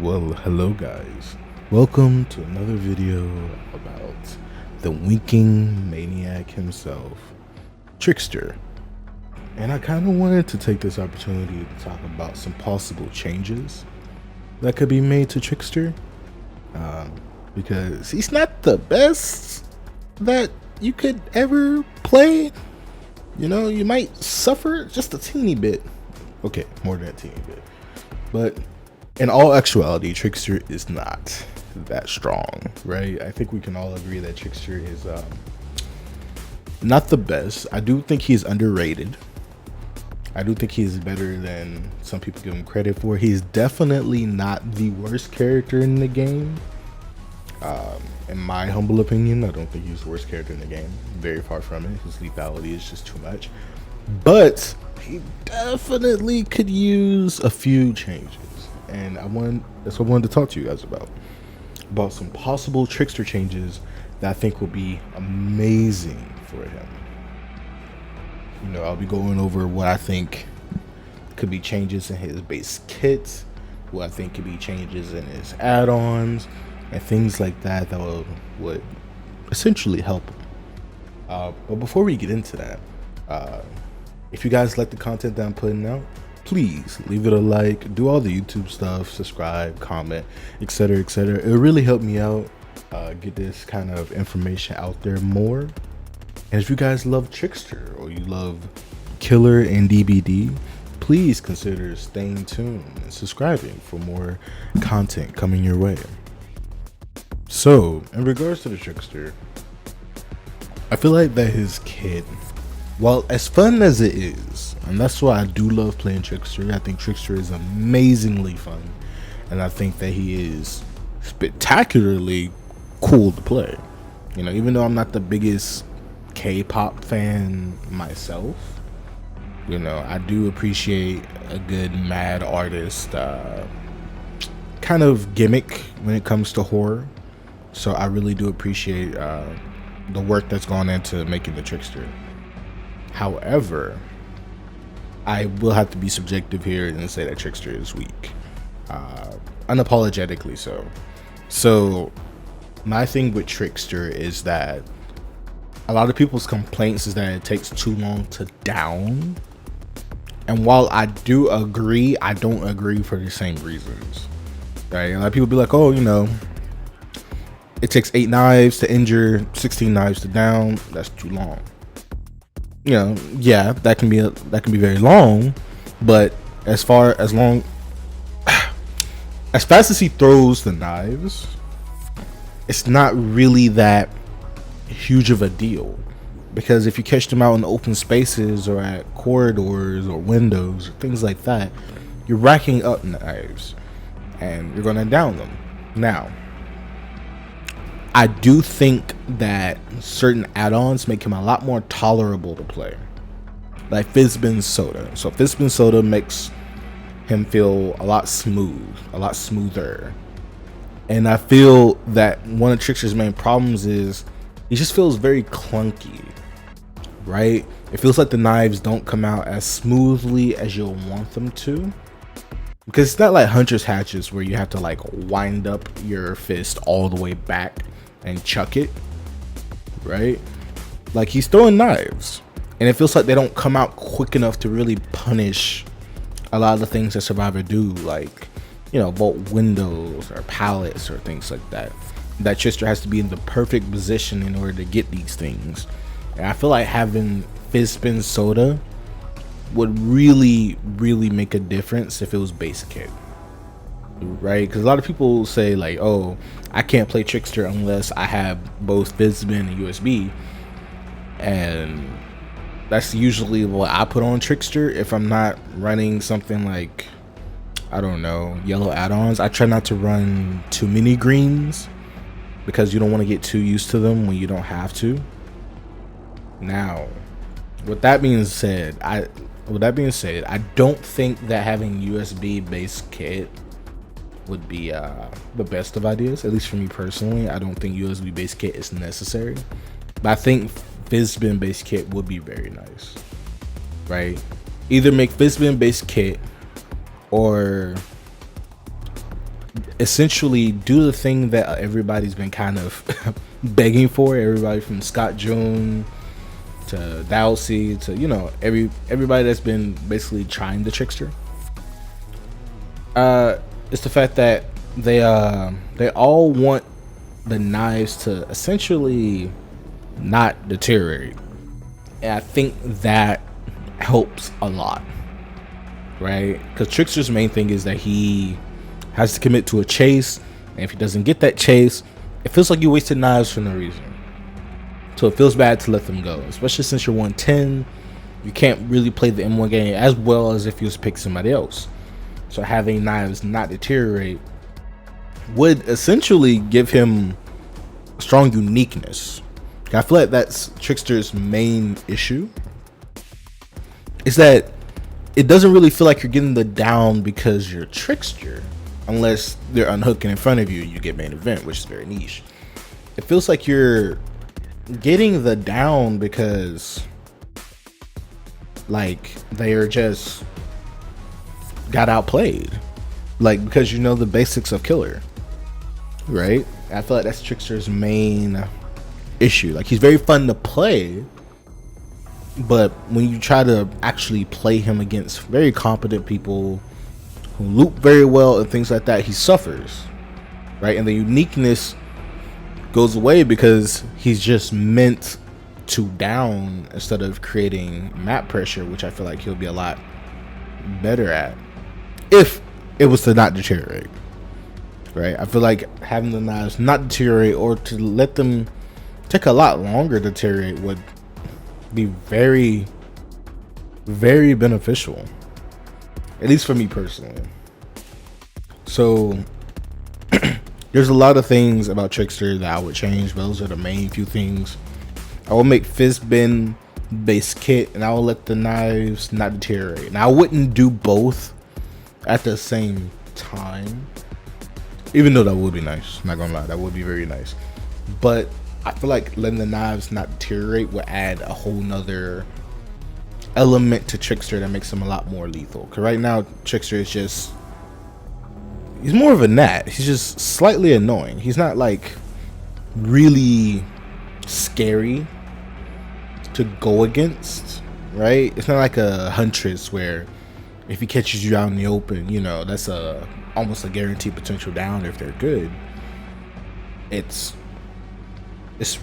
Well, hello guys. Welcome to another video about the winking maniac himself, Trickster. And I kind of wanted to take this opportunity to talk about some possible changes that could be made to Trickster. Because he's not the best that you could ever play. You know, you might suffer just a teeny bit. Okay, more than a teeny bit. But in all actuality, Trickster is not that strong, right? I think we can all agree that Trickster is not the best. I do think he's underrated. I do think he's better than some people give him credit for. He's definitely not the worst character in the game. In my humble opinion, I don't think he's the worst character in the game. Very far from it. His lethality is just too much. But he definitely could use a few changes. And that's what I wanted to talk to you guys about some possible Trickster changes that I think will be amazing for him. You know, I'll be going over what I think could be changes in his base kit, what I think could be changes in his add-ons, and things like that would essentially help him. But before we get into that, if you guys like the content that I'm putting out, please leave it a like, do all the YouTube stuff, subscribe, comment, etc., etc. It really helped me out, get this kind of information out there more. And if you guys love Trickster or you love Killer and DBD, please consider staying tuned and subscribing for more content coming your way. So, in regards to the Trickster, I feel like that his kit, well, as fun as it is, and that's why I do love playing Trickster. I think Trickster is amazingly fun, and I think that he is spectacularly cool to play. You know, even though I'm not the biggest K-pop fan myself, you know, I do appreciate a good mad artist kind of gimmick when it comes to horror. So I really do appreciate the work that's gone into making the Trickster. However, I will have to be subjective here and say that Trickster is weak, unapologetically so. So my thing with Trickster is that a lot of people's complaints is that it takes too long to down. And while I do agree, I don't agree for the same reasons, right? A lot of people be like, oh, you know, it takes 8 knives to injure, 16 knives to down. That's too long. You know, yeah, that can be very long, but as fast as he throws the knives, it's not really that huge of a deal, because if you catch them out in open spaces or at corridors or windows or things like that, you're racking up knives and you're gonna down them. Now, I do think that certain add-ons make him a lot more tolerable to play, like Fizzbin Soda. So Fizzbin Soda makes him feel a lot smoother. And I feel that one of Trickster's main problems is he just feels very clunky, right? It feels like the knives don't come out as smoothly as you'll want them to. Because it's not like Hunter's Hatches where you have to like wind up your fist all the way back and chuck it, right? Like, he's throwing knives and it feels like they don't come out quick enough to really punish a lot of the things that Survivor do, like, you know, vault windows or pallets or things like that. That Trickster has to be in the perfect position in order to get these things. And I feel like having Fizzbin Soda would really make a difference if it was base kit, right? Because a lot of people say like, oh, I can't play Trickster unless I have both Fizzbin and USB, and that's usually what I put on Trickster if I'm not running something like, I don't know, yellow add-ons. I try not to run too many greens because you don't want to get too used to them when you don't have to. Now, with that being said, I don't think that having USB based kit would be the best of ideas, at least for me personally. I don't think USB based kit is necessary, but I think Fizzbin based kit would be very nice, right? Either make Fizzbin based kit or essentially do the thing that everybody's been kind of begging for. Everybody from Scott June to Dowsey to, you know, everybody that's been basically trying the Trickster. It's the fact that they all want the knives to essentially not deteriorate, and I think that helps a lot, right? Because Trickster's main thing is that he has to commit to a chase, and if he doesn't get that chase, it feels like you wasted knives for no reason. So it feels bad to let them go, especially since you're 110. You can't really play the M1 game as well as if you was pick somebody else. So having knives not deteriorate would essentially give him strong uniqueness. I feel like that's Trickster's main issue, is that it doesn't really feel like you're getting the down because you're Trickster, unless they're unhooking in front of you and you get main event, which is very niche. It feels like you're getting the down because like they're just got outplayed, like because you know the basics of killer, right? I feel like that's Trickster's main issue. Like, he's very fun to play, but when you try to actually play him against very competent people who loop very well and things like that, he suffers, right? And the uniqueness goes away because he's just meant to down instead of creating map pressure, which I feel like he'll be a lot better at if it was to not deteriorate, right? I feel like having the knives not deteriorate, or to let them take a lot longer to deteriorate, would be very, very beneficial, at least for me personally. So there's a lot of things about Trickster that I would change, but those are the main few things. I will make fist bend base kit, and I will let the knives not deteriorate. Now, I wouldn't do both at the same time, even though that would be nice. Not gonna lie, that would be very nice. But I feel like letting the knives not deteriorate would add a whole nother element to Trickster that makes him a lot more lethal. Because right now, Trickster is just, he's more of a gnat. He's just slightly annoying. He's not like really scary to go against, right? It's not like a Huntress where if he catches you out in the open, you know, that's almost a guaranteed potential down if they're good. It's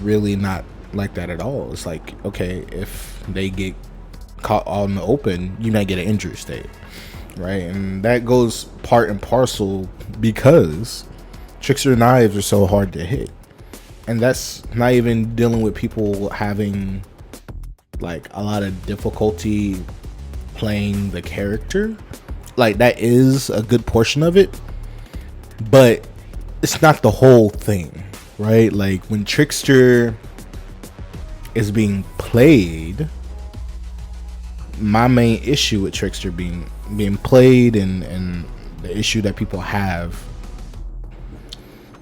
really not like that at all. It's like, okay, if they get caught out in the open, you might get an injury state, right? And that goes part and parcel because Trickster knives are so hard to hit. And that's not even dealing with people having like a lot of difficulty playing the character. Like, that is a good portion of it, but it's not the whole thing, right? Like, when Trickster is being played, my main issue with Trickster being played and the issue that people have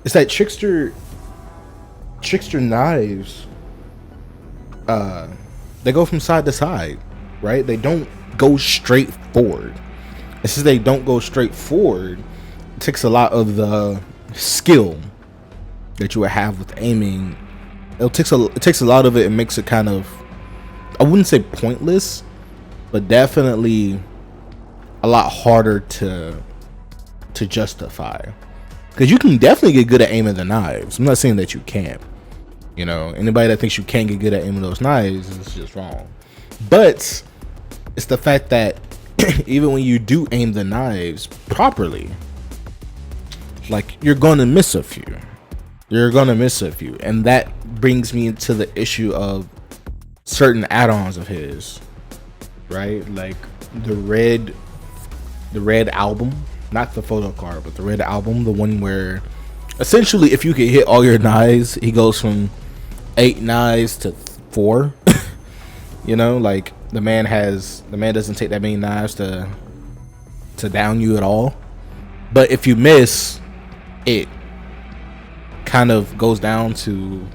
is that Trickster knives, they go from side to side, right? They don't go straight forward. And since they don't go straight forward, it takes a lot of the skill that you would have with aiming. It takes a lot of it and makes it kind of, I wouldn't say pointless, but definitely a lot harder to justify. Because you can definitely get good at aiming the knives. I'm not saying that you can't. You know, anybody that thinks you can't get good at aiming those knives is just wrong. But it's the fact that even when you do aim the knives properly, like, you're gonna miss a few. And that brings me into the issue of certain add-ons of his, right? Like the red album, not the photo card, but the red album, the one where essentially if you could hit all your knives, he goes from 8 knives to 4. You know, like the man doesn't take that many knives to down you at all. But if you miss, it kind of goes down to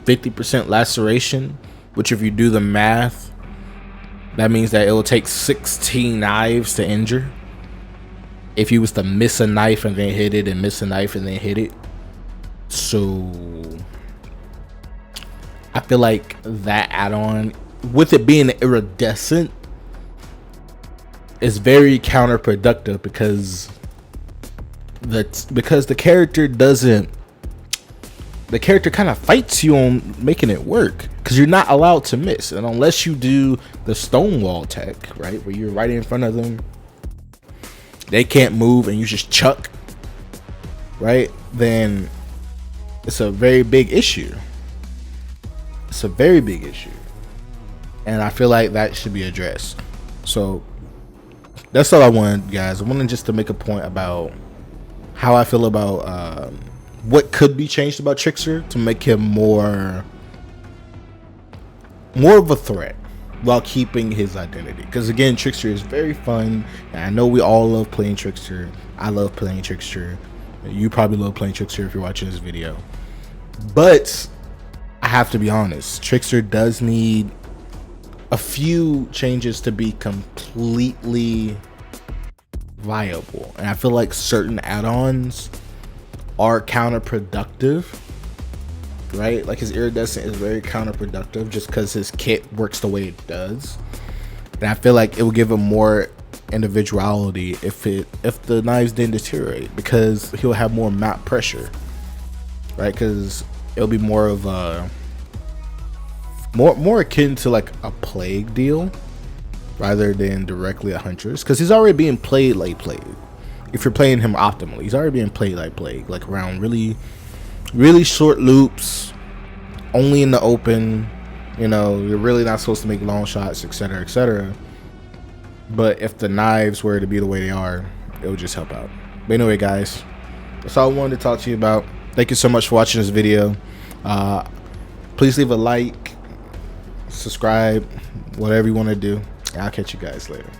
50% laceration, which if you do the math, that means that it will take 16 knives to injure. if you was to miss a knife and then hit it and miss a knife and then hit it. So I feel like that add-on, with it being iridescent, is very counterproductive because the character kind of fights you on making it work, because you're not allowed to miss, and unless you do the stonewall tech, right, where you're right in front of them, they can't move and you just chuck, right, then it's a very big issue. It's a very big issue, and I feel like that should be addressed. So that's all I wanted, guys. I wanted just to make a point about how I feel about what could be changed about Trickster to make him more of a threat while keeping his identity. Because again, Trickster is very fun, and I know we all love playing Trickster. I love playing Trickster. You probably love playing Trickster if you're watching this video. But I have to be honest, Trickster does need a few changes to be completely viable, and I feel like certain add-ons are counterproductive, right? Like his iridescent is very counterproductive just because his kit works the way it does, and I feel like it will give him more individuality if the knives didn't deteriorate, because he'll have more map pressure, right? Because it'll be more of a more akin to like a plague deal rather than directly a huntress, because he's already being played like plague. If you're playing him optimally, he's already being played like plague, like around really short loops, only in the open. You know, you're really not supposed to make long shots, etc., etc. But if the knives were to be the way they are, it would just help out. But anyway, guys, that's all I wanted to talk to you about. Thank you so much for watching this video. Please leave a like, subscribe, whatever you want to do. I'll catch you guys later.